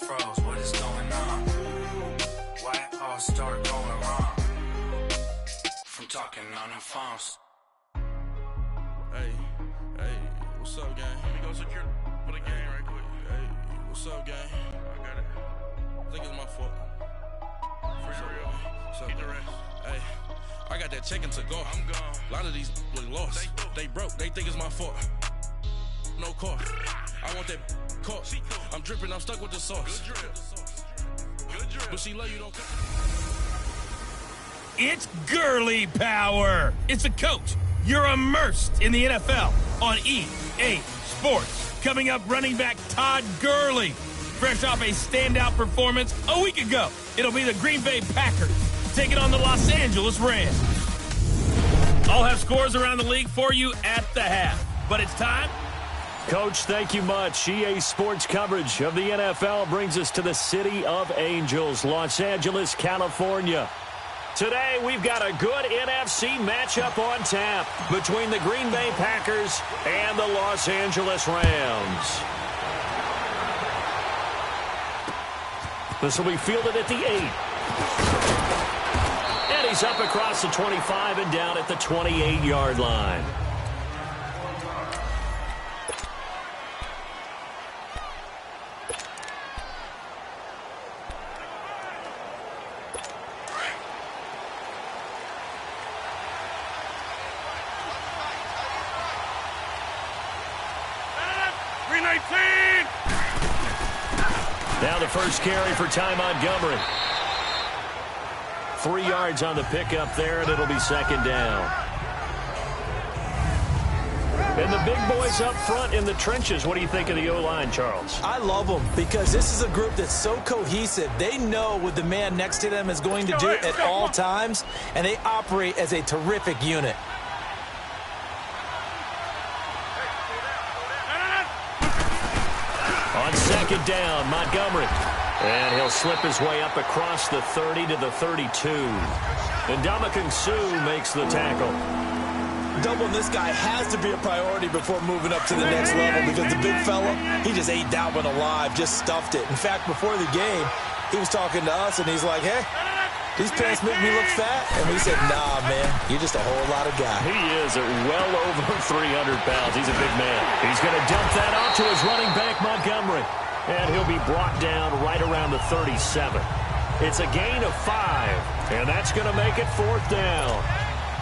froze. What is going on? Why it all start going wrong? From talking on the phones. Hey, what's up, gang? Let me go secure for the game right quick. Hey, what's up, gang? I got it. I think it's my fault. For real. What's up, the rest? Hey, I got that chicken to go. I'm gone. A lot of these look lost. They broke. They think it's my fault. No car. I want that caught. I'm dripping. I'm stuck with the sauce. Good drip. But she love you, don't come. It's girly power. It's a coach. You're immersed in the NFL on EA Sports. Coming up, running back Todd Gurley. Fresh off a standout performance a week ago. It'll be the Green Bay Packers taking on the Los Angeles Rams. I'll have scores around the league for you at the half. But it's time. Coach, thank you much. EA Sports coverage of the NFL brings us to the City of Angels, Los Angeles, California. Today, we've got a good NFC matchup on tap between the Green Bay Packers and the Los Angeles Rams. This will be fielded at the 8. And he's up across the 25 and down at the 28-yard line. Now the first carry for Ty Montgomery. 3 yards on the pickup there, and it'll be second down. And the big boys up front in the trenches. What do you think of the O-line, Charles? I love them because this is a group that's so cohesive. They know what the man next to them is going to do at all times, and they operate as a terrific unit. On second down, Montgomery. And he'll slip his way up across the 30 to the 32. And Ndamukong Suh makes the tackle. Doubling this guy has to be a priority before moving up to the next level because the big fella, he just ate that one alive, just stuffed it. In fact, before the game, he was talking to us, and he's like, hey, these pants make me look fat. And we said, nah, man, you're just a whole lot of guy. He is at well over 300 pounds. He's a big man. He's going to dump that off to his running back, Montgomery. And he'll be brought down right around the 37. It's a gain of 5, and that's going to make it 4th down.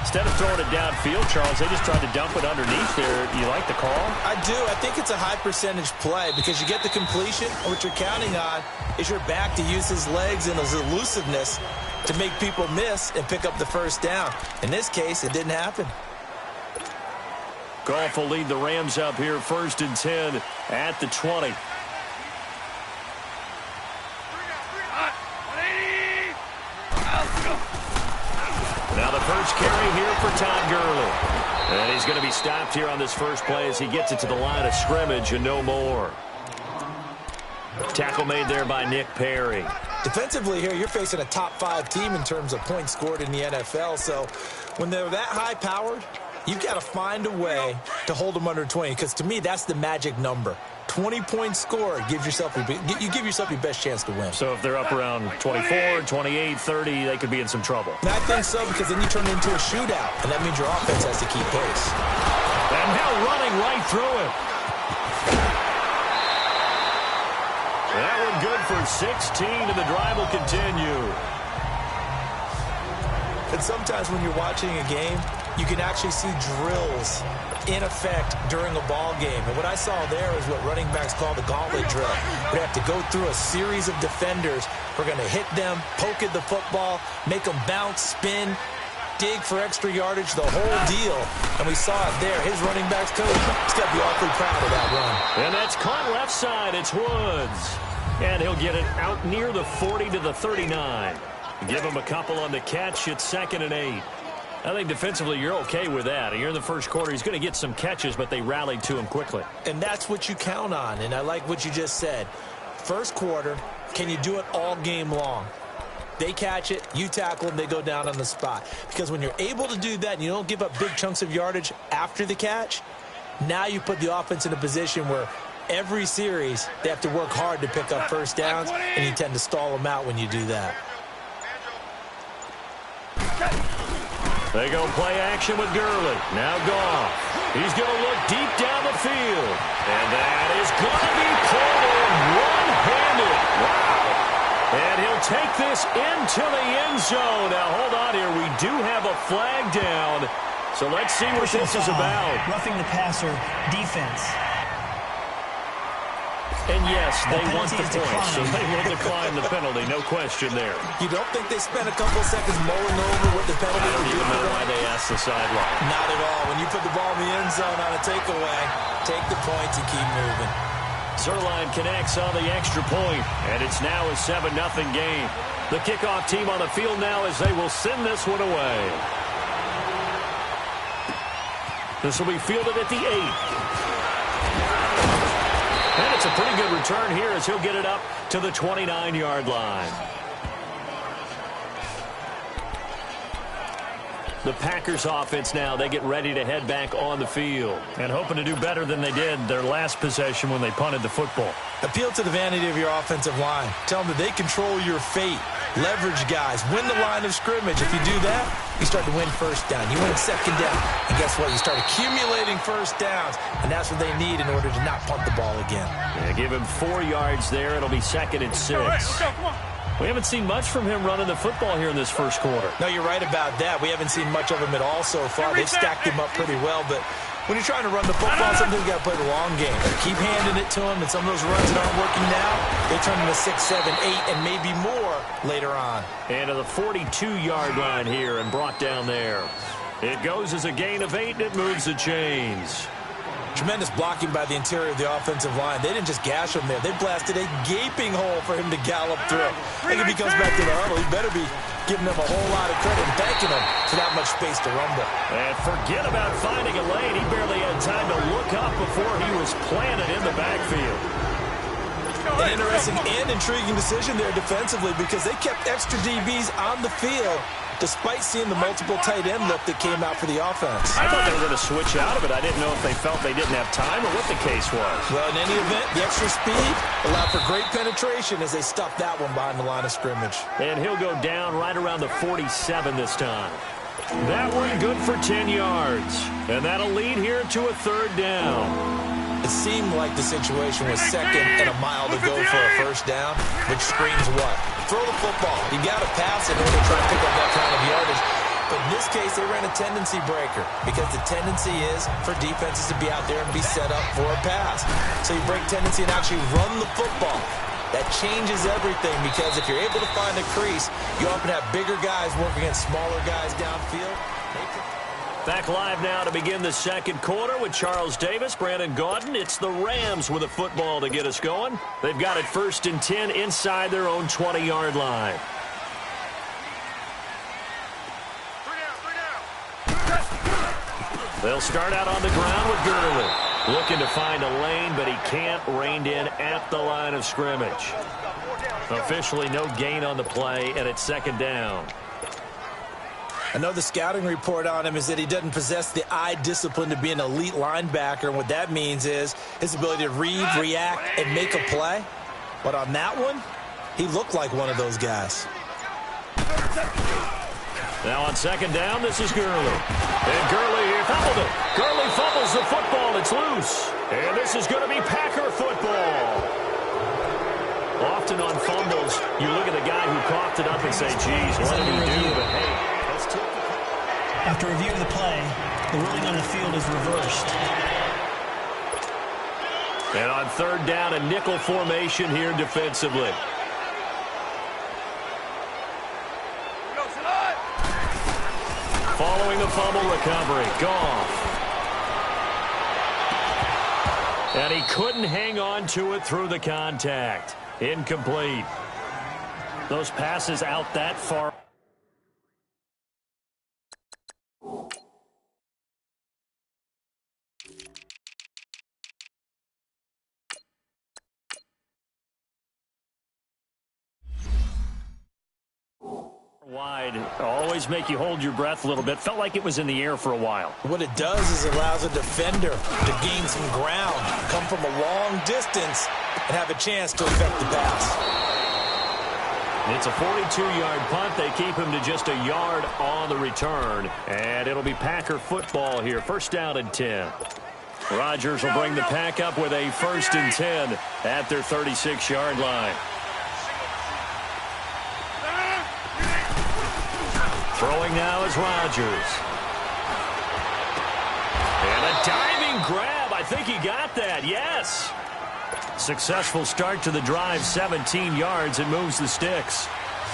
Instead of throwing it downfield, Charles, they just tried to dump it underneath there. You like the call? I do. I think it's a high-percentage play because you get the completion, and what you're counting on is your back to use his legs and his elusiveness to make people miss and pick up the first down. In this case, it didn't happen. Goff will lead the Rams up here 1st and 10 at the 20. Now the first carry here for Todd Gurley. And he's going to be stopped here on this first play as he gets it to the line of scrimmage and no more. Tackle made there by Nick Perry. Defensively here, you're facing a top-5 team in terms of points scored in the NFL. So when they're that high-powered, you've got to find a way to hold them under 20 because to me, that's the magic number. 20-point score gives yourself you give yourself your best chance to win. So if they're up around 24, 28, 30, they could be in some trouble. And I think so because then you turn it into a shootout, and that means your offense has to keep pace. And now running right through it. That one good for 16, and the drive will continue. And sometimes when you're watching a game, you can actually see drills in effect during a ball game. And what I saw there is what running backs call the gauntlet drill. We have to go through a series of defenders. We're going to hit them, poke at the football, make them bounce, spin, dig for extra yardage, the whole deal. And we saw it there. His running backs coach, he's got to be awfully proud of that run. And that's caught left side. It's Woods. And he'll get it out near the 40 to the 39. Give him a couple on the catch. It's 2nd and 8. I think defensively you're okay with that. You're in the first quarter. He's going to get some catches, but they rallied to him quickly. And that's what you count on, and I like what you just said. First quarter, can you do it all game long? They catch it, you tackle them, they go down on the spot. Because when you're able to do that and you don't give up big chunks of yardage after the catch, now you put the offense in a position where every series, they have to work hard to pick up first downs, and you tend to stall them out when you do that. They go play action with Gurley. Now Goff. He's going to look deep down the field. And that is going to be pulled in one-handed. Wow. And he'll take this into the end zone. Now, hold on here. We do have a flag down. So let's see what this is about. Roughing the passer defense. And yes, they want the point, so they will decline the penalty. No question there. You don't think they spent a couple of seconds mulling over what the penalty would do? I don't even know why they asked the sideline. Not at all. When you put the ball in the end zone on a takeaway, take the points and keep moving. Zerline connects on the extra point, and it's now a 7-0 game. The kickoff team on the field now as they will send this one away. This will be fielded at the 8. And it's a pretty good return here as he'll get it up to the 29-yard line. The Packers offense now, they get ready to head back on the field and hoping to do better than they did their last possession when they punted the football. Appeal to the vanity of your offensive line. Tell them that they control your fate. Leverage guys. Win the line of scrimmage. If you do that, you start to win first down. You win second down. And guess what? You start accumulating first downs. And that's what they need in order to not punt the ball again. Yeah, give him 4 yards there. It'll be 2nd and 6. We haven't seen much from him running the football here in this first quarter. No, you're right about that. We haven't seen much of him at all so far. They've stacked him up pretty well, but when you're trying to run the football, sometimes you got to play the long game. Keep handing it to him, and some of those runs that aren't working now, they turn into 6, 7, 8, and maybe more later on. And to the 42-yard line here and brought down there. It goes as a gain of 8, and it moves the chains. Tremendous blocking by the interior of the offensive line. They didn't just gash him there. They blasted a gaping hole for him to gallop through. I think if he comes back to the huddle, he better be giving them a whole lot of credit and thanking them for that much space to rumble. And forget about finding a lane. He barely had time to look up before he was planted in the backfield. An interesting and intriguing decision there defensively because they kept extra DBs on the field despite seeing the multiple tight end look that came out for the offense. I thought they were going to switch out of it. I didn't know if they felt they didn't have time or what the case was. Well, in any event, the extra speed allowed for great penetration as they stuffed that one behind the line of scrimmage. And he'll go down right around the 47 this time. That one good for 10 yards. And that'll lead here to a 3rd down. It seemed like the situation was 2nd and a mile to go for a first down, which screams what? Throw the football. You got to pass in order to try to pick up that kind of yardage. But in this case, they ran a tendency breaker because the tendency is for defenses to be out there and be set up for a pass. So you break tendency and actually run the football. That changes everything because if you're able to find a crease, you often have bigger guys working against smaller guys downfield. Back live now to begin the second quarter with Charles Davis, Brandon Gaudin. It's the Rams with a football to get us going. They've got it 1st and 10 inside their own 20-yard line. They'll start out on the ground with Gurley. Looking to find a lane, but he can't. Reined in at the line of scrimmage. Officially no gain on the play, and it's 2nd down. I know the scouting report on him is that he doesn't possess the eye discipline to be an elite linebacker. And what that means is his ability to read, react, and make a play. But on that one, he looked like one of those guys. Now on 2nd down, this is Gurley. And Gurley here fumbled it. Gurley fumbles the football. It's loose. And this is going to be Packer football. Often on fumbles, you look at the guy who coughed it up and say, geez, what did he do? But hey, after review of the play, the ruling on the field is reversed. And on 3rd down, a nickel formation here defensively. Following the fumble recovery, Goff. And he couldn't hang on to it through the contact. Incomplete. Those passes out that far. Wide, always make you hold your breath a little bit. Felt like it was in the air for a while. What it does is it allows a defender to gain some ground, come from a long distance and have a chance to affect the pass. It's a 42-yard punt. They keep him to just a yard on the return. And it'll be Packer football here. First down and 10. Rodgers will bring the Pack up with a 1st and 10 at their 36-yard line. Throwing now is Rodgers. And a diving grab. I think he got that. Yes. Successful start to the drive, 17 yards, and moves the sticks.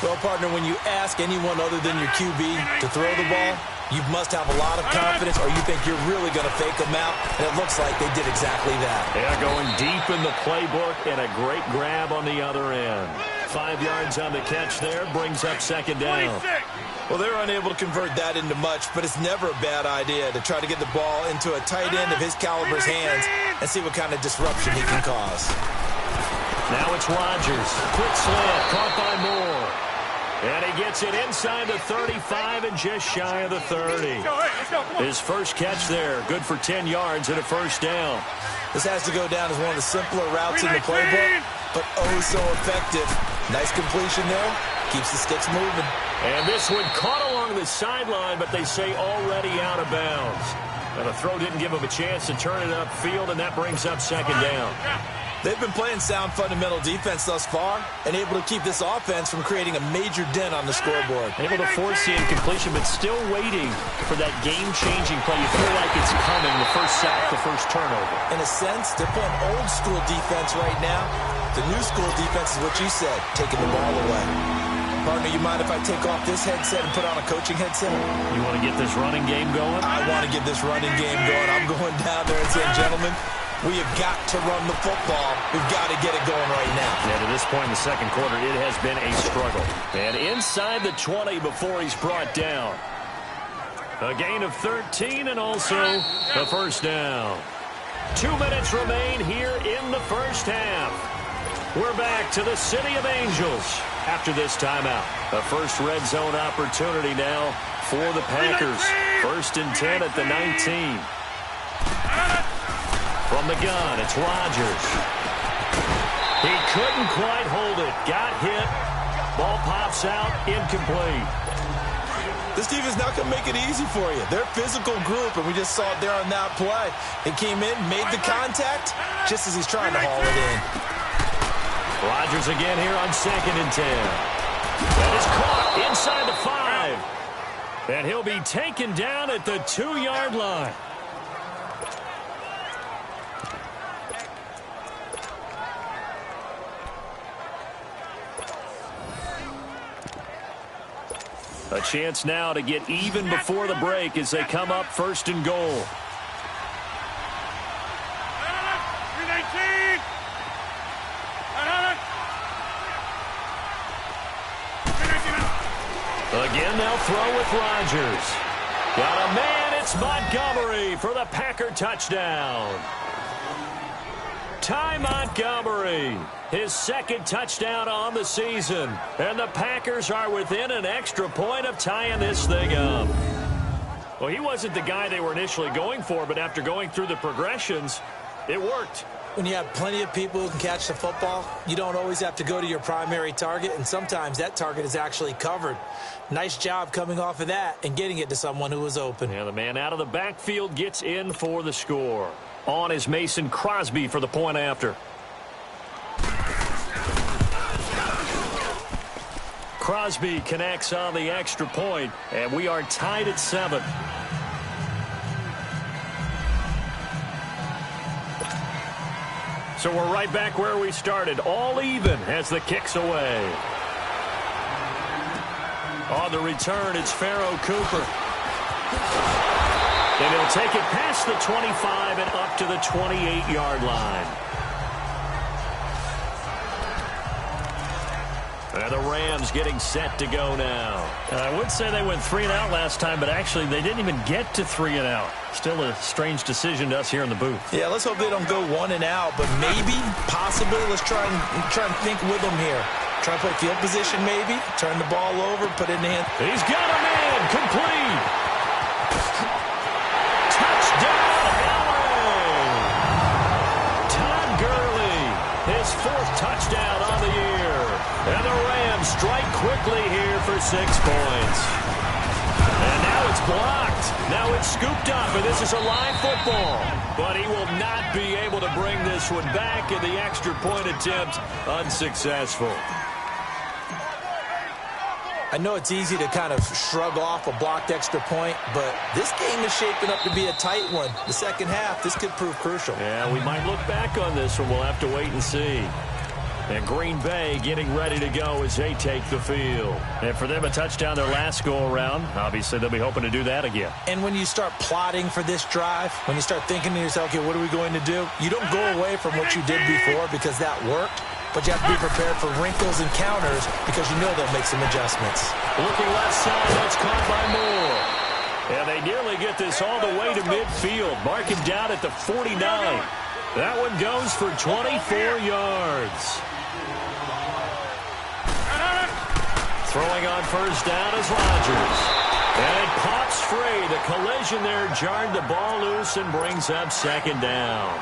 Well, partner, when you ask anyone other than your QB to throw the ball, you must have a lot of confidence, or you think you're really going to fake them out, and it looks like they did exactly that. Yeah, going deep in the playbook, and a great grab on the other end. 5 yards on the catch there, brings up 2nd down. Well, they're unable to convert that into much, but it's never a bad idea to try to get the ball into a tight end of his caliber's hands and see what kind of disruption he can cause. Now it's Rodgers. Quick slant, caught by Moore. And he gets it inside the 35 and just shy of the 30. His first catch there, good for 10 yards and a 1st down. This has to go down as one of the simpler routes in the playbook, but oh so effective. Nice completion there. Keeps the sticks moving. And this one caught along the sideline, but they say already out of bounds. And the throw didn't give him a chance to turn it upfield, and that brings up 2nd down. They've been playing sound fundamental defense thus far and able to keep this offense from creating a major dent on the scoreboard. Able to force the incompletion, but still waiting for that game-changing play. You feel like it's coming, the first sack, the first turnover. In a sense, they're playing old-school defense right now. The new-school defense is what you said, taking the ball away. Partner, you mind if I take off this headset and put on a coaching headset? You want to get this running game going? I want to get this running game going. I'm going down there and saying, gentlemen, we have got to run the football. We've got to get it going right now. Yeah, to this point in the 2nd quarter, it has been a struggle. And inside the 20 before he's brought down. A gain of 13 and also the 1st down. 2 minutes remain here in the 1st half. We're back to the City of Angels after this timeout. A first red zone opportunity now for the Packers. 1st and 10 at the 19. From the gun, it's Rodgers. He couldn't quite hold it. Got hit. Ball pops out. Incomplete. This defense is not going to make it easy for you. They're a physical group, and we just saw it there on that play. He came in, made the contact, just as he's trying to haul it in. Rodgers again here on 2nd and 10. That is caught inside the 5. And he'll be taken down at the 2-yard line. A chance now to get even before the break as they come up 1st and goal. Again, they'll throw with Rodgers. Got a man, it's Montgomery for the Packer touchdown. Ty Montgomery, his 2nd touchdown on the season. And the Packers are within an extra point of tying this thing up. Well, he wasn't the guy they were initially going for, but after going through the progressions, it worked. When you have plenty of people who can catch the football, you don't always have to go to your primary target, and sometimes that target is actually covered. Nice job coming off of that and getting it to someone who was open. Yeah, the man out of the backfield gets in for the score. On is Mason Crosby for the point after. Crosby connects on the extra point, and we are tied at 7. So we're right back where we started, all even as the kick's away. On the return, it's Pharaoh Cooper. And he'll take it past the 25 and up to the 28-yard line. And the Rams getting set to go now. I would say they went 3 and out last time, but actually they didn't even get to 3 and out. Still a strange decision to us here in the booth. Yeah, let's hope they don't go 1 and out, but maybe, possibly, let's try and think with them here. Try to play field position maybe, turn the ball over, put it in the hand. He's got a man, complete. Touchdown, LA. strike quickly here for 6 points. And now it's blocked. Now it's scooped up, and this is a live football. But he will not be able to bring this one back, and the extra point attempt unsuccessful. I know it's easy to kind of shrug off a blocked extra point, but this game is shaping up to be a tight one. The second half, this could prove crucial. Yeah, we might look back on this one. We'll have to wait and see. And Green Bay getting ready to go as they take the field. And for them, a touchdown their last go-around. Obviously, they'll be hoping to do that again. And when you start plotting for this drive, when you start thinking to yourself, okay, what are we going to do? You don't go away from what you did before because that worked, but you have to be prepared for wrinkles and counters because you know they'll make some adjustments. Looking left side, that's caught by Moore. And they nearly get this all the way to midfield. Mark him down at the 49. That one goes for 24 yards. Throwing on first down is Rodgers. And it pops free. The collision there jarred the ball loose and brings up second down.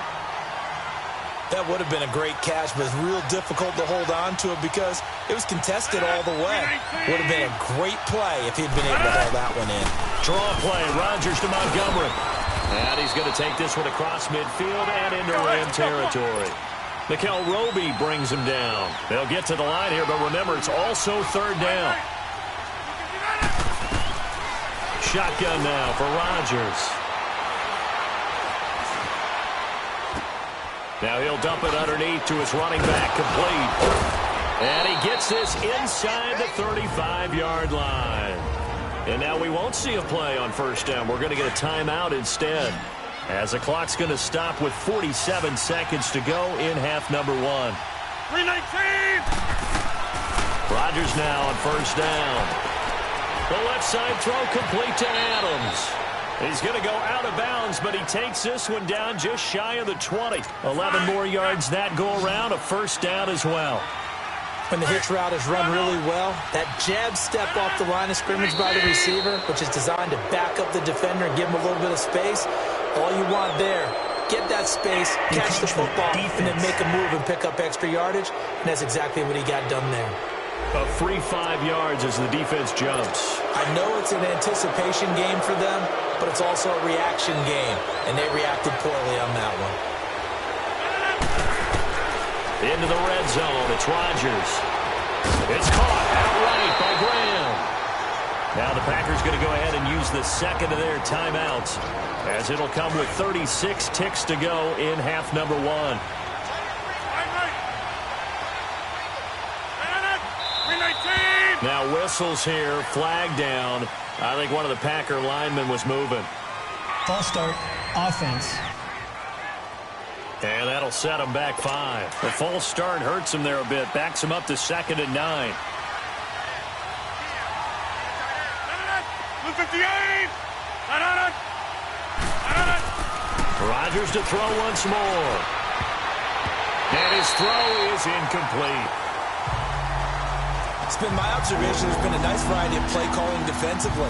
That would have been a great catch, but it's real difficult to hold on to it because it was contested all the way. Would have been a great play if he'd been able to hold that one in. Draw play, Rodgers to Montgomery. And he's going to take this one across midfield and into Ram territory. Mikel Roby brings him down. They'll get to the line here, but remember, it's also third down. Shotgun now for Rodgers. Now he'll dump it underneath to his running back, complete. And he gets this inside the 35-yard line. And now we won't see a play on first down. We're going to get a timeout instead, as the clock's going to stop with 47 seconds to go in half number 1. 319! Rodgers now on first down. The left side throw complete to Adams. He's going to go out of bounds, but he takes this one down just shy of the 20. 11 more yards that go around, a first down as well. When the hitch route is run really well, that jab step off the line of scrimmage by the receiver, which is designed to back up the defender and give him a little bit of space, all you want there, get that space, catch the football, and then make a move and pick up extra yardage, and that's exactly what he got done there. A free 5 yards as the defense jumps. I know it's an anticipation game for them, but it's also a reaction game, and they reacted poorly on that one. Into the red zone, it's Rodgers. It's caught outright by Graham. Now the Packers going to go ahead and use the second of their timeouts, as it'll come with 36 ticks to go in half number 1. Now whistles here, flag down. I think one of the Packer linemen was moving. False start, offense. And that'll set him back 5. The false start hurts him there a bit. Backs him up to 2nd and 9. 258! Rodgers to throw once more. And his throw is incomplete. It's been my observation there's been a nice variety of play calling defensively.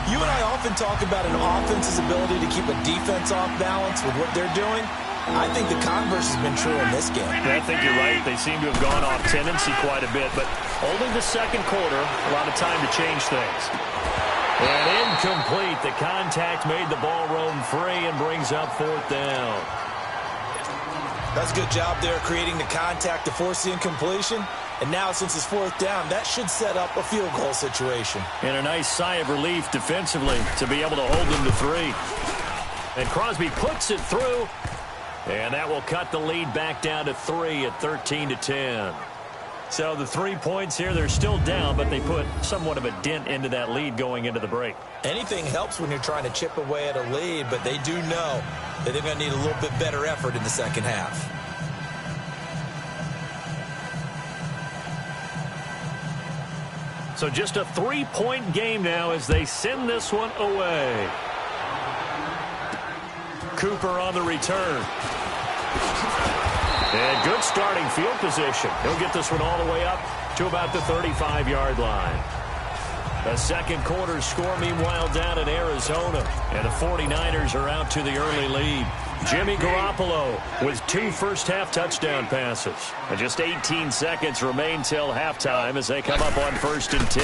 You and I often talk about an offense's ability to keep a defense off balance with what they're doing. I think the converse has been true in this game. Yeah, I think you're right. They seem to have gone off tendency quite a bit, but only the second quarter, a lot of time to change things. And incomplete. The contact made the ball roam free and brings up 4th down. That's a good job there creating the contact to force the incompletion. And now, since it's 4th down, that should set up a field goal situation. And a nice sigh of relief defensively to be able to hold them to 3. And Crosby puts it through. And that will cut the lead back down to 3 at 13-10. So the 3 points here, they're still down, but they put somewhat of a dent into that lead going into the break. Anything helps when you're trying to chip away at a lead, but they do know that they're going to need a little bit better effort in the second half. So just a 3-point game now as they send this one away. Cooper on the return. And good starting field position. He'll get this one all the way up to about the 35-yard line. The second quarter score, meanwhile, down in Arizona. And the 49ers are out to the early lead. Jimmy Garoppolo with 2 first-half touchdown passes. And just 18 seconds remain till halftime as they come up on 1st and 10.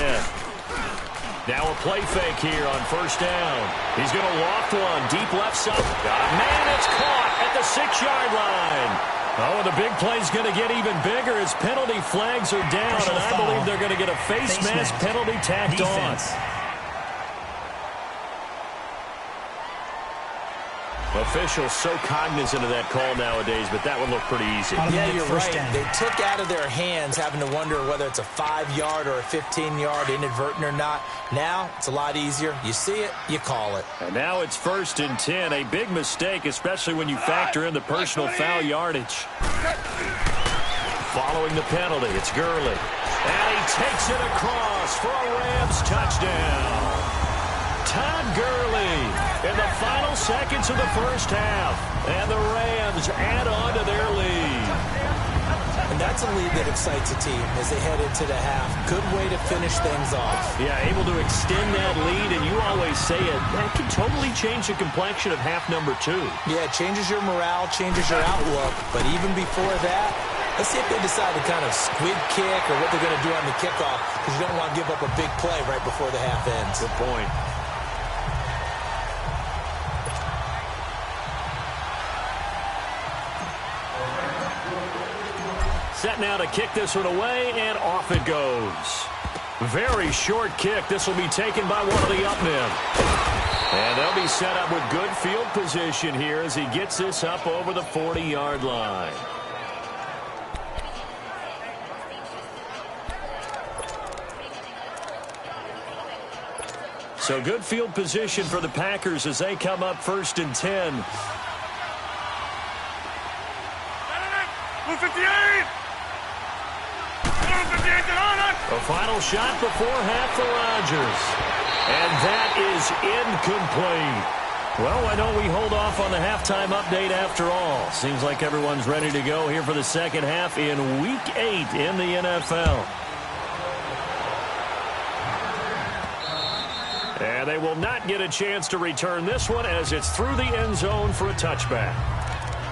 Now a play fake here on 1st down. He's going to loft one deep left side. Man, it's caught at the 6-yard line. Oh, the big play's going to get even bigger as penalty flags are down, and I believe they're going to get a face mask penalty tacked on. Officials so cognizant of that call nowadays, but that would look pretty easy. Yeah, you're right. They took out of their hands having to wonder whether it's a 5-yard or a 15-yard, inadvertent or not. Now, it's a lot easier. You see it, you call it. And now it's 1st and 10. A big mistake, especially when you factor in the personal foul yardage. Following the penalty, it's Gurley. And he takes it across for a Rams touchdown. Todd Gurley in the final seconds of the first half. And the Rams add on to their lead. And that's a lead that excites a team as they head into the half. Good way to finish things off. Yeah, able to extend that lead, and you always say it, that can totally change the complexion of half number 2. Yeah, it changes your morale, changes your outlook. But even before that, let's see if they decide to kind of squib kick or what they're going to do on the kickoff, because you don't want to give up a big play right before the half ends. Good point. Set now to kick this one away, and off it goes. Very short kick. This will be taken by one of the up men. And they'll be set up with good field position here as he gets this up over the 40-yard line. So good field position for the Packers as they come up 1st and 10. 58! A final shot before half for Rodgers. And that is incomplete. Well, why don't we hold off on the halftime update after all? Seems like everyone's ready to go here for the second half in Week 8 in the NFL. And they will not get a chance to return this one as it's through the end zone for a touchback.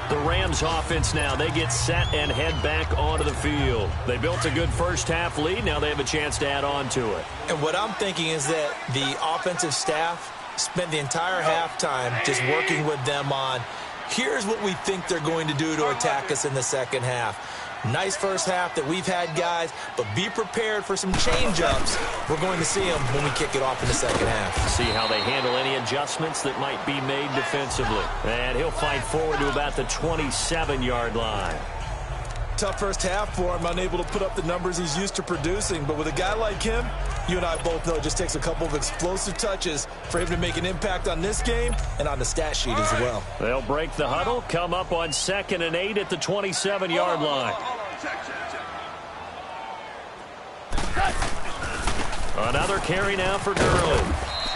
The Rams offense now, they get set and head back onto the field. They built a good first half lead. Now they have a chance to add on to it. And what I'm thinking is that the offensive staff spent the entire halftime just working with them on, here's what we think they're going to do to attack us in the second half. Nice first half that we've had, guys, but be prepared for some change-ups. We're going to see them when we kick it off in the second half. See how they handle any adjustments that might be made defensively. And he'll fight forward to about the 27-yard line. Tough first half for him, unable to put up the numbers he's used to producing. But with a guy like him, you and I both know it just takes a couple of explosive touches for him to make an impact on this game and on the stat sheet as well. They'll break the huddle, come up on 2nd and 8 at the 27-yard line. Another carry now for Gurley.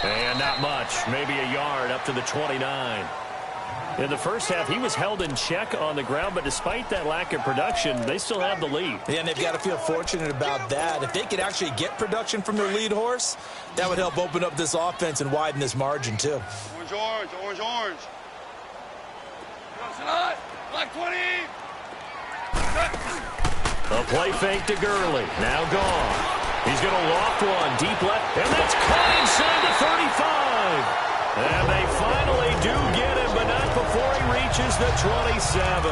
And not much, maybe a yard up to the 29. In the first half, he was held in check on the ground, but despite that lack of production, they still have the lead. Yeah, and they've got to feel fortunate about that. If they could actually get production from their lead horse, that would help open up this offense and widen this margin, too. Orange, orange, orange, orange. Black 20. A play fake to Gurley. Now gone. He's going to loft one deep left, and that's caught inside the 35. And they finally do get him, but not before he reaches the 27.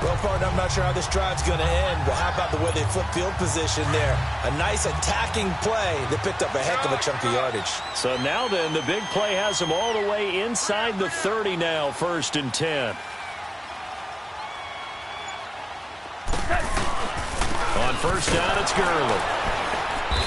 Well, partner, I'm not sure how this drive's going to end, but how about the way they flip field position there? A nice attacking play that picked up a heck of a chunk of yardage. So now then, the big play has him all the way inside the 30 now, 1st and 10. On 1st down, it's Gurley.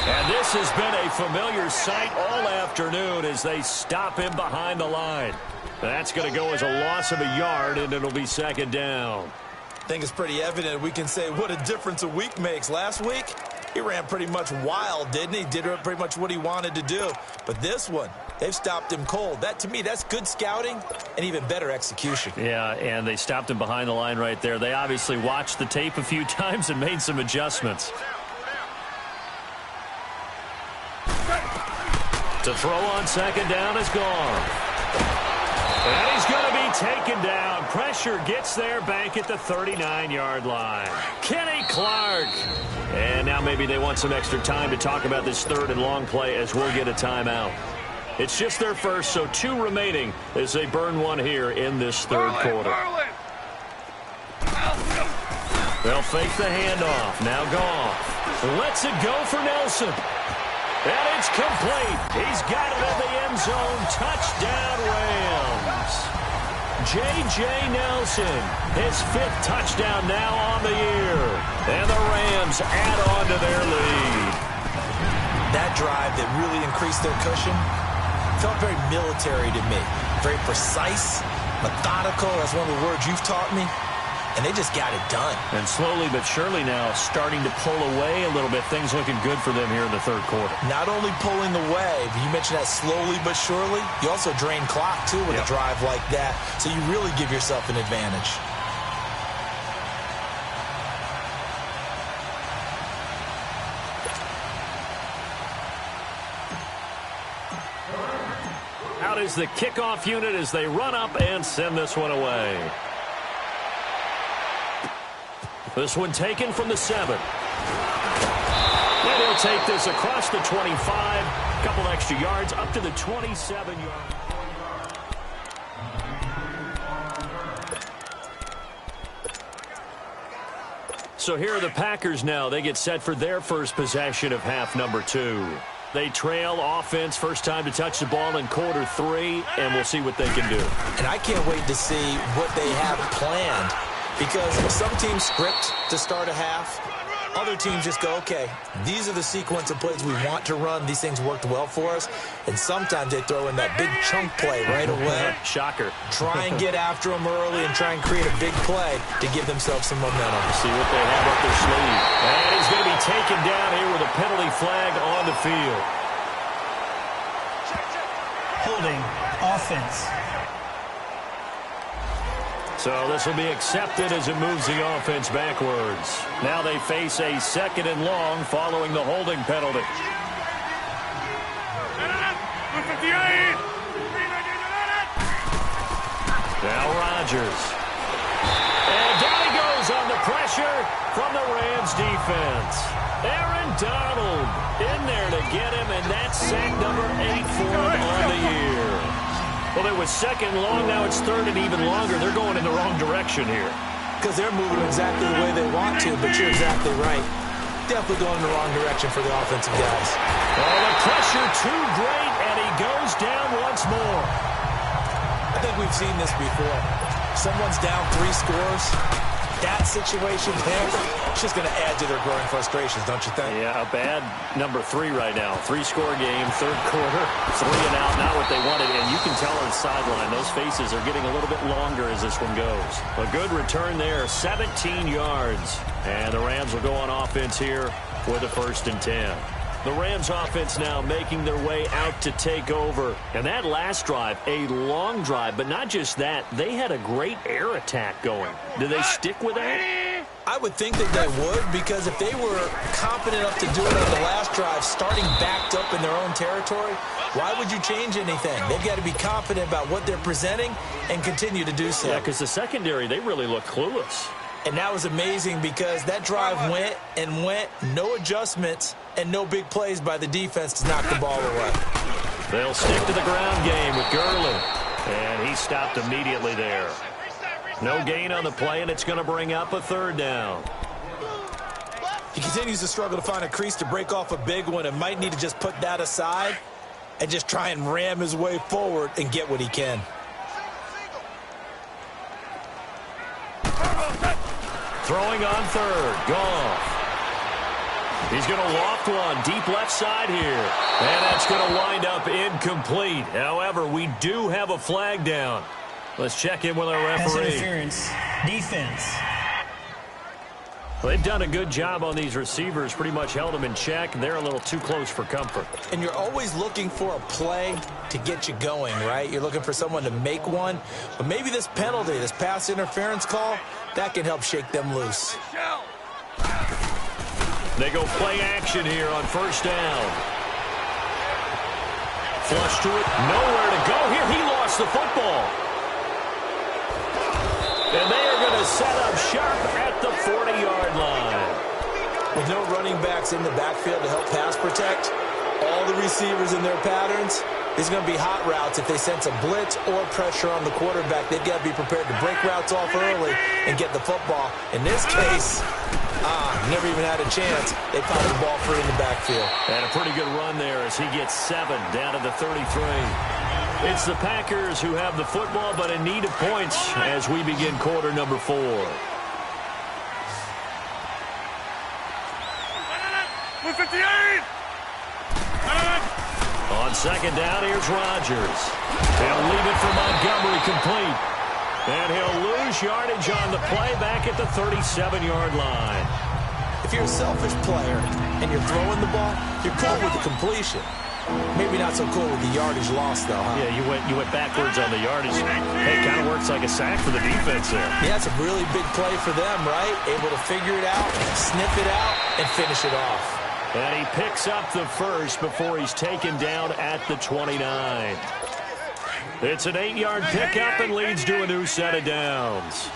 And this has been a familiar sight all afternoon as they stop him behind the line. That's going to go as a loss of a yard, and it'll be 2nd down. I think it's pretty evident. We can say what a difference a week makes. Last week, he ran pretty much wild, didn't he? Did pretty much what he wanted to do. But this one, they've stopped him cold. That, to me, that's good scouting and even better execution. Yeah, and they stopped him behind the line right there. They obviously watched the tape a few times and made some adjustments. To throw on 2nd down is gone. And he's going to be taken down. Pressure gets there back at the 39-yard line. Kenny Clark. And now maybe they want some extra time to talk about this third and long play as we'll get a timeout. It's just their first, so 2 remaining as they burn one here in this third quarter. They'll fake the handoff. Now Goff lets it go for Nelson. And it's complete. He's got it in the end zone. Touchdown, Rams. J.J. Nelson, his 5th touchdown now on the year. And the Rams add on to their lead. That drive that really increased their cushion felt very military to me. Very precise, methodical. That's one of the words you've taught me. And they just got it done. And slowly but surely now starting to pull away a little bit. Things looking good for them here in the third quarter. Not only pulling away, but you mentioned that slowly but surely. You also drain clock, too, with a drive like that. So you really give yourself an advantage. Out is the kickoff unit as they run up and send this one away. This one taken from the 7. And he'll take this across the 25. A couple extra yards up to the 27-yard. So here are the Packers now. They get set for their first possession of half number 2. They trail offense, first time to touch the ball in quarter 3, and we'll see what they can do. And I can't wait to see what they have planned. Because some teams script to start a half. Other teams just go, okay, these are the sequence of plays we want to run. These things worked well for us. And sometimes they throw in that big chunk play right away. Shocker. Try and get after them early and try and create a big play to give themselves some momentum. See what they have up their sleeve. And he's going to be taken down here with a penalty flag on the field. Holding offense. So this will be accepted as it moves the offense backwards. Now they face a 2nd and long following the holding penalty. Now Rodgers. And down he goes on the pressure from the Rams defense. Aaron Donald in there to get him, and that's sack number 8 for him on the year. Well, it was 2nd long, now it's 3rd and even longer. They're going in the wrong direction here. Because they're moving exactly the way they want to, but you're exactly right. Definitely going in the wrong direction for the offensive guys. Oh, the pressure too great, and he goes down once more. I think we've seen this before. Someone's down 3 scores. That situation there, it's just going to add to their growing frustrations, don't you think? Yeah, a bad number 3 right now. 3-score game, third quarter, 3 and out, not what they wanted. And you can tell on the sideline, those faces are getting a little bit longer as this one goes. A good return there, 17 yards. And the Rams will go on offense here with a 1st and 10. The Rams offense now making their way out to take over. And that last drive, a long drive, but not just that. They had a great air attack going. Do they stick with that? I would think that they would, because if they were confident enough to do it on the last drive, starting backed up in their own territory, why would you change anything? They've got to be confident about what they're presenting and continue to do so. Yeah, because the secondary, they really look clueless. And that was amazing because that drive went and went, no adjustments, and no big plays by the defense to knock the ball away. They'll stick to the ground game with Gurley. And he stopped immediately there. No gain on the play, and it's going to bring up a 3rd down. He continues to struggle to find a crease to break off a big one and might need to just put that aside and just try and ram his way forward and get what he can. Throwing on 3rd, Goff. He's going to loft one deep left side here. And that's going to wind up incomplete. However, we do have a flag down. Let's check in with our referee. Pass interference, defense. Well, they've done a good job on these receivers, pretty much held them in check. They're a little too close for comfort. And you're always looking for a play to get you going, right? You're looking for someone to make one. But maybe this penalty, this pass interference call, that can help shake them loose. They go play action here on 1st down. Flush to it, nowhere to go here. He lost the football. And they are going to set up shop at the 40-yard line. With no running backs in the backfield to help pass protect, all the receivers in their patterns, these are going to be hot routes. If they sense a blitz or pressure on the quarterback, they've got to be prepared to break routes off early and get the football. In this case, never even had a chance. They found the ball free in the backfield. And a pretty good run there as he gets 7 down to the 33. It's the Packers who have the football, but in need of points as we begin quarter number 4. On second down, here's Rodgers. He'll leave it for Montgomery complete. And he'll lose yardage on the play back at the 37-yard line. If you're a selfish player and you're throwing the ball, you're cool with the completion. Maybe not so cool with the yardage loss, though, huh? Yeah, you went backwards on the yardage. Hey, kind of works like a sack for the defense there. Yeah, it's a really big play for them, right? Able to figure it out, sniff it out, and finish it off. And he picks up the first before he's taken down at the 29. It's an 8-yard pickup and leads to a new set of downs.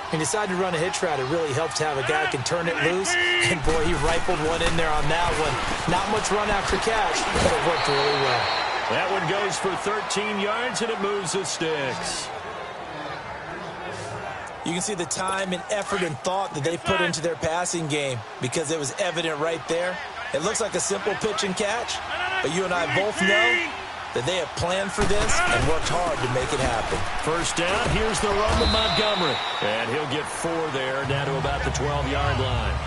He decided to run a hitch route. It really helped to have a guy who can turn it loose. And, boy, he rifled one in there on that one. Not much run after catch, but it worked really well. That one goes for 13 yards, and it moves the sticks. You can see the time and effort and thought that they put into their passing game because it was evident right there. It looks like a simple pitch and catch, but you and I both know that they have planned for this and worked hard to make it happen. First down, here's the run to Montgomery. And he'll get 4 there, down to about the 12-yard line.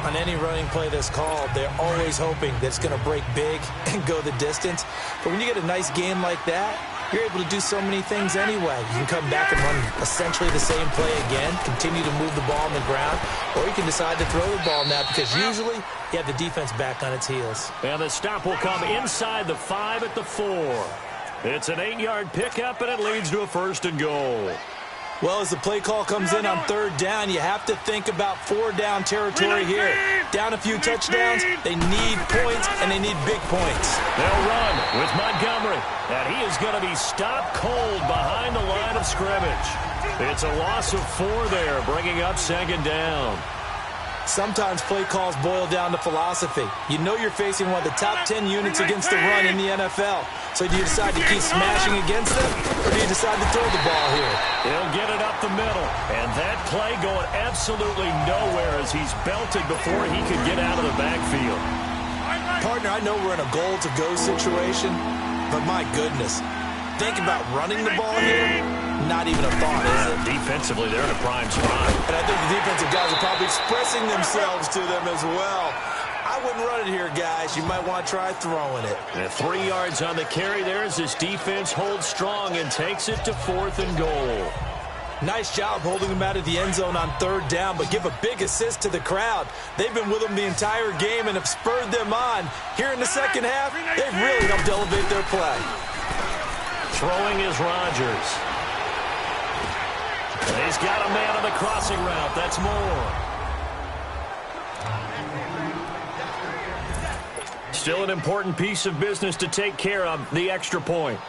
On any running play that's called, they're always hoping that it's going to break big and go the distance. But when you get a nice game like that, you're able to do so many things anyway. You can come back and run essentially the same play again, continue to move the ball on the ground, or you can decide to throw the ball now because usually you have the defense back on its heels. And the stop will come inside the 5 at the 4. It's an 8-yard pickup, and it leads to a 1st and goal. Well, as the play call comes in on 3rd down, you have to think about 4-down territory here. Down a few touchdowns, they need points, and they need big points. They'll run with Montgomery, and he is going to be stopped cold behind the line of scrimmage. It's a loss of 4 there, bringing up 2nd down. Sometimes play calls boil down to philosophy. You know you're facing one of the top 10 units against the run in the NFL. So do you decide to keep smashing against them, or do you decide to throw the ball here? He'll get it up the middle, and that play going absolutely nowhere as he's belted before he could get out of the backfield. Partner, I know we're in a goal-to-go situation, but my goodness, think about running the ball here. Not even a thought, is it? Defensively, they're in a prime spot. And I think the defensive guys are probably expressing themselves to them as well. I wouldn't run it here, guys. You might want to try throwing it. And 3 yards on the carry there as this defense holds strong and takes it to 4th and goal. Nice job holding them out of the end zone on 3rd down, but give a big assist to the crowd. They've been with them the entire game and have spurred them on. Here in the second half, they've really helped elevate their play. Throwing is Rodgers. He's got a man on the crossing route. That's Moore. Still an important piece of business to take care of, the extra point.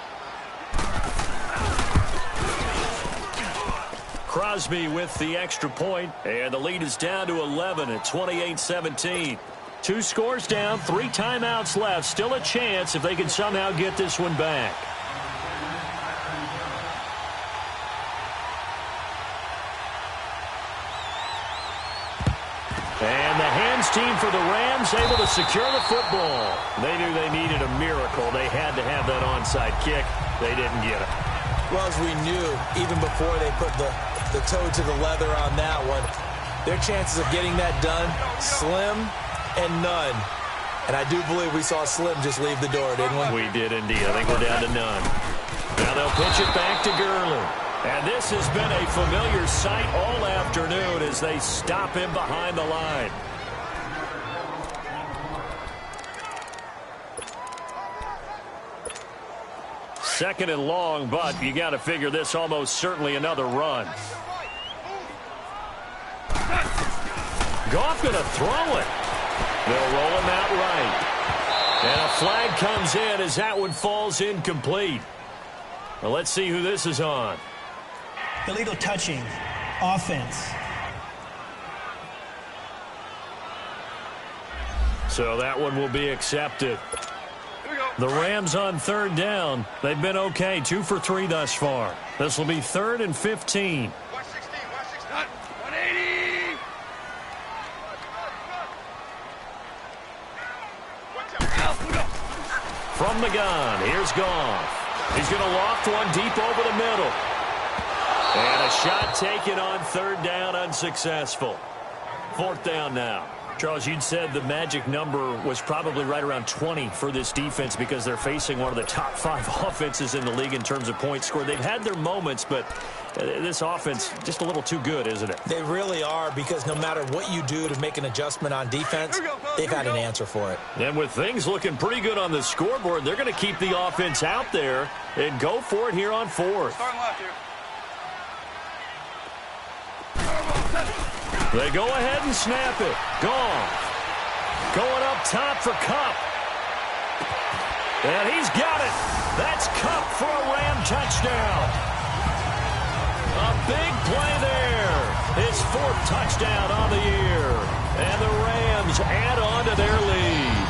Crosby with the extra point, and the lead is down to 11 at 28-17. 2 scores down, 3 timeouts left. Still a chance if they can somehow get this one back. And the hands team for the Rams able to secure the football. They knew they needed a miracle. They had to have that onside kick. They didn't get it. Well, as we knew, even before they put the toe to the leather on that one, their chances of getting that done, slim and none. And I do believe we saw Slim just leave the door, didn't we? We did indeed. I think we're down to none. Now they'll pitch it back to Gurley. And this has been a familiar sight all afternoon as they stop him behind the line. Second and long, but you got to figure this almost certainly another run. Goff going to throw it. They'll roll him out right. And a flag comes in as that one falls incomplete. Well, let's see who this is on. Illegal touching offense. So that one will be accepted. The Rams on third down. They've been okay, 2 for 3 thus far. This will be 3rd and 15. 180. From the gun, here's Goff. He's going to loft one deep over the middle. And a shot taken on third down, unsuccessful. 4th down now. Charles, you'd said the magic number was probably right around 20 for this defense because they're facing one of the top 5 offenses in the league in terms of points scored. They've had their moments, but this offense just a little too good, isn't it? They really are, because no matter what you do to make an adjustment on defense, they've had an answer for it. And with things looking pretty good on the scoreboard, they're going to keep the offense out there and go for it here on 4th. Starting left here. They go ahead and snap it. Goff going up top for Kupp. And he's got it. That's Kupp for a Ram touchdown. A big play there. His 4th touchdown on the year. And the Rams add on to their lead.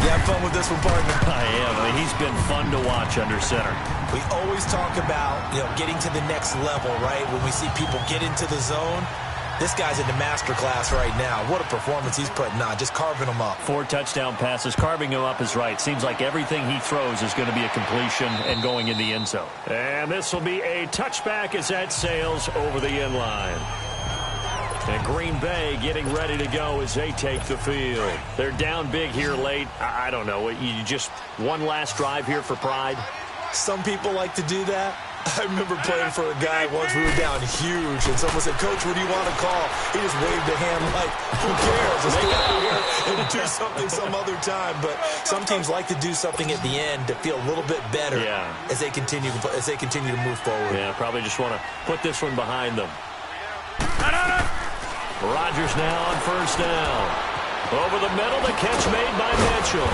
You have fun with this one, partner? I am. I mean, he's been fun to watch under center. We always talk about, getting to the next level, right? When we see people get into the zone, this guy's in the master class right now. What a performance he's putting on, just carving them up. 4 touchdown passes. Carving him up is right. Seems like everything he throws is going to be a completion and going in the end zone. And this will be a touchback as that sails over the end line. And Green Bay getting ready to go as they take the field. They're down big here late. I don't know. You just one last drive here for pride? Some people like to do that. I remember playing for a guy once. We were down huge, and someone said, "Coach, what do you want to call?" He just waved a hand like, who cares? Let's get out of here and do something some other time. But some teams like to do something at the end to feel a little bit better as they continue to move forward. Yeah, probably just want to put this one behind them. Rodgers now on first down. Over the middle, the catch made by Mitchell.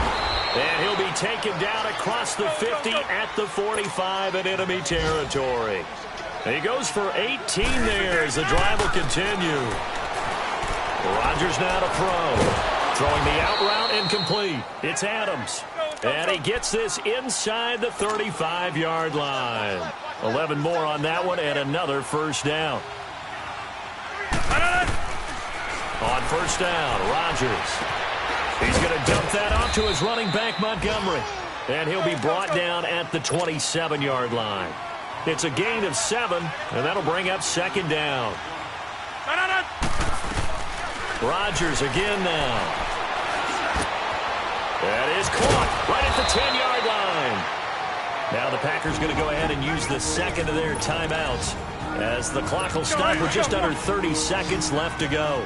And he'll be taken down across the 50 at the 45 in enemy territory. And he goes for 18 there as the drive will continue. Rodgers now to throw. Throwing the out route incomplete. It's Adams. And he gets this inside the 35-yard line. 11 more on that one and another first down. On first down, Rodgers. He's going to dump that off to his running back, Montgomery. And he'll be brought down at the 27-yard line. It's a gain of 7, and that'll bring up second down. Rodgers again now. That is caught right at the 10-yard line. Now the Packers going to go ahead and use the second of their timeouts as the clock will stop with just under 30 seconds left to go.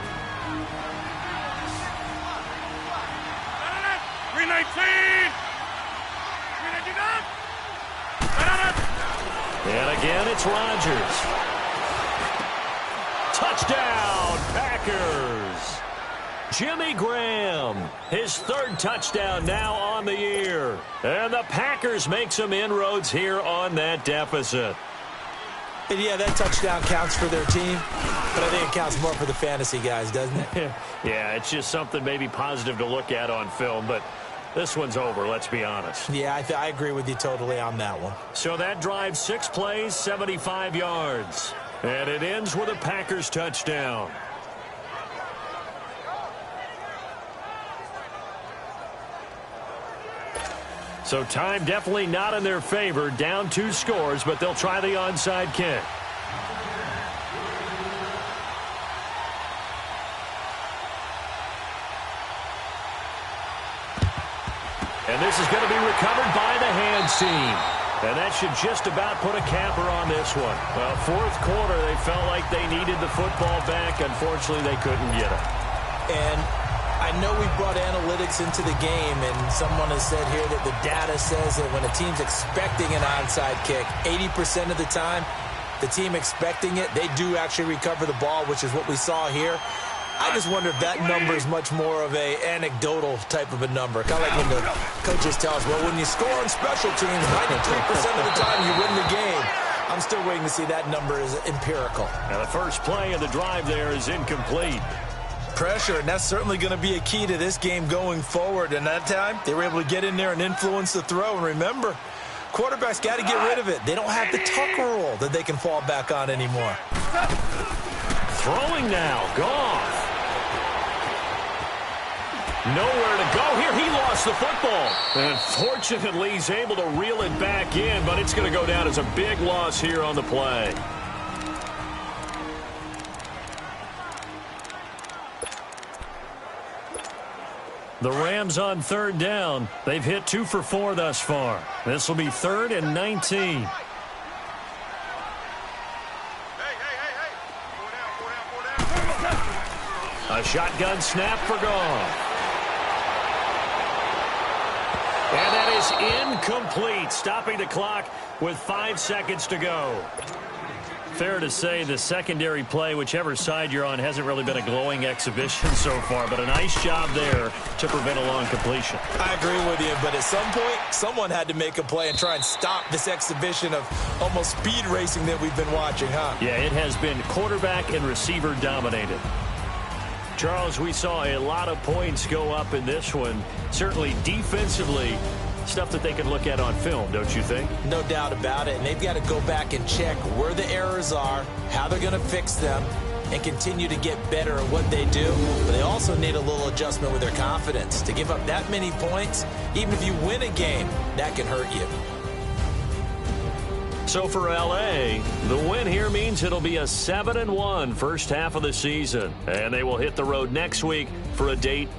319. And again, it's Rodgers. Touchdown, Packers. Jimmy Graham, his 3rd touchdown now on the year. And the Packers make some inroads here on that deficit. And yeah, that touchdown counts for their team, but I think it counts more for the fantasy guys, doesn't it? Yeah, it's just something maybe positive to look at on film, but this one's over, let's be honest. Yeah, I agree with you totally on that one. So that drive, 6 plays, 75 yards. And it ends with a Packers touchdown. So time definitely not in their favor. Down 2 scores, but they'll try the onside kick. And this is going to be recovered by the hands team. And that should just about put a capper on this one. Well, 4th quarter, they felt like they needed the football back. Unfortunately, they couldn't get it. And I know we brought analytics into the game, and someone has said here that the data says that when a team's expecting an onside kick, 80% of the time, the team expecting it, they do actually recover the ball, which is what we saw here. I just wonder if that number is much more of a anecdotal type of a number. Kind of like when the coaches tell us, well, when you score on special teams, 93% of the time you win the game. I'm still waiting to see that number is empirical. Now the first play of the drive there is incomplete. Pressure, and that's certainly going to be a key to this game going forward. And that time, they were able to get in there and influence the throw. And remember, quarterbacks got to get rid of it. They don't have the tuck rule that they can fall back on anymore. Throwing now, Goff. Nowhere to go here. He lost the football. And fortunately, he's able to reel it back in, but it's going to go down as a big loss here on the play. The Rams on third down. They've hit 2 for 4 thus far. This will be 3rd and 19. A shotgun snap for Goff. And that is incomplete, stopping the clock with 5 seconds to go. Fair to say the secondary play, whichever side you're on, hasn't really been a glowing exhibition so far, but a nice job there to prevent a long completion. I agree with you, but at some point, someone had to make a play and try and stop this exhibition of almost speed racing that we've been watching, huh? Yeah, it has been quarterback and receiver dominated. Charles, we saw a lot of points go up in this one. Certainly defensively, stuff that they can look at on film, don't you think? No doubt about it. And they've got to go back and check where the errors are, how they're going to fix them, and continue to get better at what they do. But they also need a little adjustment with their confidence. To give up that many points, even if you win a game, that can hurt you. So for L.A., the win here means it'll be a 7-1 first half of the season. And they will hit the road next week for a date.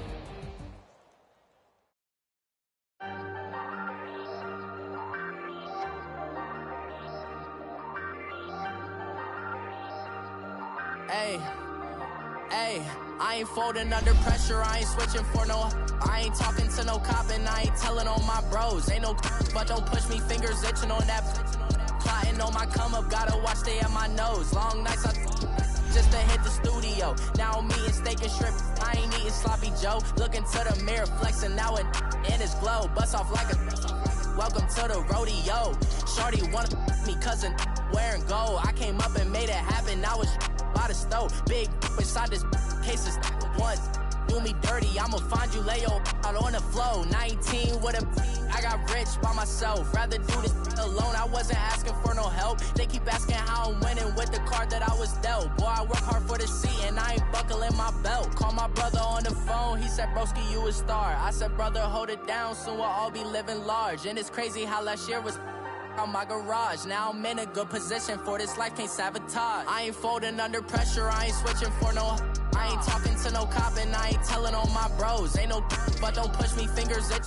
Hey, I ain't folding under pressure, I ain't switching for no. I ain't talking to no cop and I ain't telling on my bros. Ain't no but don't push me, fingers itching on that. Plotting on my come up, gotta watch stay at my nose. Long nights I just to hit the studio. Now I'm eating steak and shrimp, I ain't eating sloppy Joe. Looking to the mirror, flexing now and in his glow. Bust off like a welcome to the rodeo. Shorty wanna me cousin wearing gold. I came up and made it happen, I was by the stove. Big inside this cases once do me dirty, I'ma find you lay out on the flow. 19 with a I got rich by myself. Rather do this alone, I wasn't asking for no help. They keep asking how I'm winning with the card that I was dealt. Boy, I work hard for the seat and I ain't buckling my belt. Call my brother on the phone, he said, broski, you a star. I said, brother, hold it down, soon we'll all be living large. And it's crazy how last year was on my garage. Now I'm in a good position for this life, can't sabotage. I ain't folding under pressure, I ain't switching for no. I ain't talking to no cop and I ain't telling on my bros. Ain't no but don't push me, fingers itch.